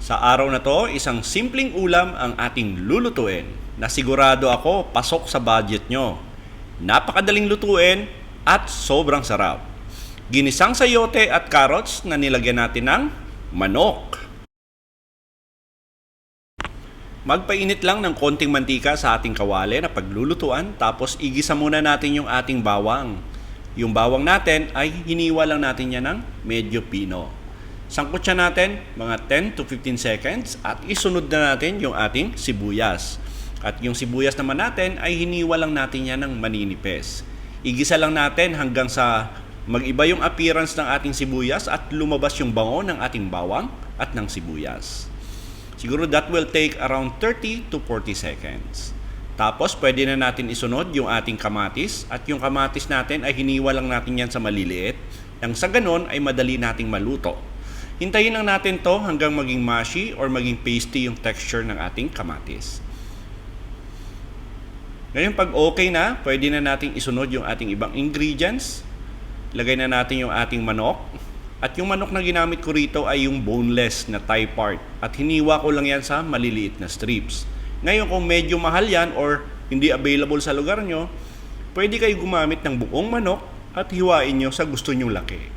Sa araw na to, isang simpleng ulam ang ating lulutuin na sigurado ako pasok sa budget nyo. Napakadaling lutuin at sobrang sarap. Ginisang sayote at carrots na nilagyan natin ng manok. Magpainit lang ng konting mantika sa ating kawali na paglulutuan, tapos igisa muna natin yung ating bawang. Yung bawang natin ay hiniwa lang natin yan ng medyo pino. Sangkot siya natin mga 10 to 15 seconds at isunod na natin yung ating sibuyas. At yung sibuyas naman natin ay hiniwa lang natin yan ng maninipis. Igisa lang natin hanggang sa mag-iba yung appearance ng ating sibuyas at lumabas yung bango ng ating bawang at ng sibuyas. Siguro that will take around 30 to 40 seconds. Tapos pwede na natin isunod yung ating kamatis at yung kamatis natin ay hiniwa lang natin yan sa maliliit. Nang sa ganon ay madali nating maluto. Hintayin lang natin to hanggang maging mushy or maging pasty yung texture ng ating kamatis. Ngayon pag okay na, pwede na nating isunod yung ating ibang ingredients. Lagay na natin yung ating manok. At yung manok na ginamit ko rito ay yung boneless na thigh part. At hiniwa ko lang yan sa maliliit na strips. Ngayon kung medyo mahal yan or hindi available sa lugar nyo, pwede kayo gumamit ng buong manok at hiwain nyo sa gusto nyong laki.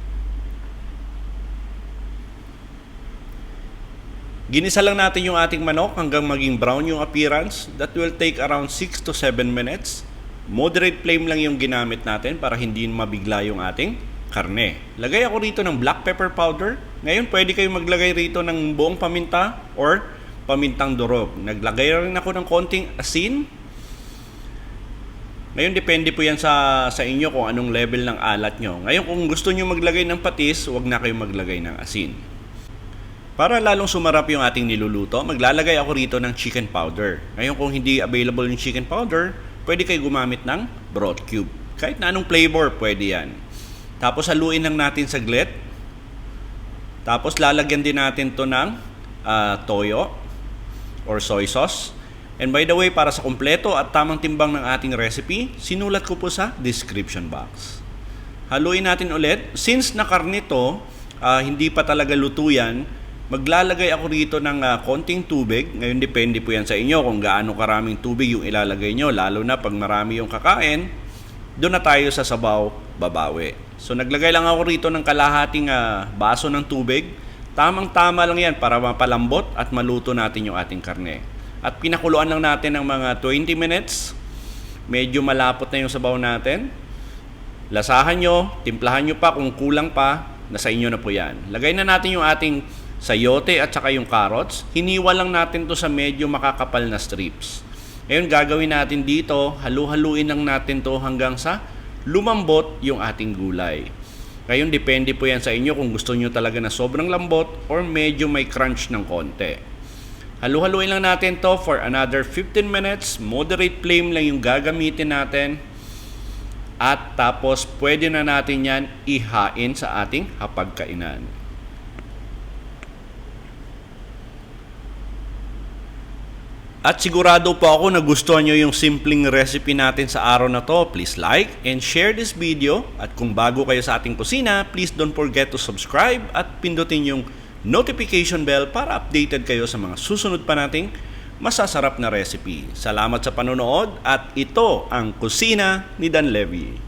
Ginisa lang natin yung ating manok hanggang maging brown yung appearance. That will take around 6 to 7 minutes. Moderate flame lang yung ginamit natin para hindi mabigla yung ating karne. Lagay ako rito ng black pepper powder. Ngayon pwede kayo maglagay rito ng buong paminta or pamintang durog. Naglagay rin ako ng konting asin. Ngayon depende po yan sa inyo kung anong level ng alat nyo. Ngayon kung gusto nyo maglagay ng patis, huwag na kayo maglagay ng asin. Para lalong sumarap yung ating niluluto, maglalagay ako rito ng chicken powder. Ngayon kung hindi available yung chicken powder, pwede kayo gumamit ng broth cube. Kahit na anong flavor, pwede yan. Tapos haluin lang natin saglit. Tapos lalagyan din natin to ng toyo or soy sauce. And by the way, para sa kumpleto at tamang timbang ng ating recipe, sinulat ko po sa description box. Haluin natin ulit. Since na karne to, hindi pa talaga luto yan, maglalagay ako rito ng konting tubig. Ngayon depende po yan sa inyo kung gaano karaming tubig yung ilalagay nyo. Lalo na pag marami yung kakain, doon na tayo sa sabaw babawi. So naglagay lang ako rito ng kalahating baso ng tubig. Tamang-tama lang yan para mapalambot at maluto natin yung ating karne. At pinakuluan lang natin ng mga 20 minutes. Medyo malapot na yung sabaw natin. Lasahan nyo, timplahan nyo pa kung kulang pa, nasa inyo na po yan. Lagay na natin yung ating sayote at saka yung carrots. Hiniwa lang natin to sa medyo makakapal na strips. Ngayon gagawin natin dito, halu-haluin lang natin to hanggang sa lumambot yung ating gulay. Ngayon depende po yan sa inyo kung gusto nyo talaga na sobrang lambot or medyo may crunch ng konti. Halu-haluin lang natin to for another 15 minutes. Moderate flame lang yung gagamitin natin. At tapos pwede na natin yan ihain sa ating hapagkainan. At sigurado po ako na gustuhan nyo yung simpleng recipe natin sa araw na to. Please like and share this video. At kung bago kayo sa ating kusina, please don't forget to subscribe at pindutin yung notification bell para updated kayo sa mga susunod pa nating masasarap na recipe. Salamat sa panonood at ito ang Kusina ni Dan Levy.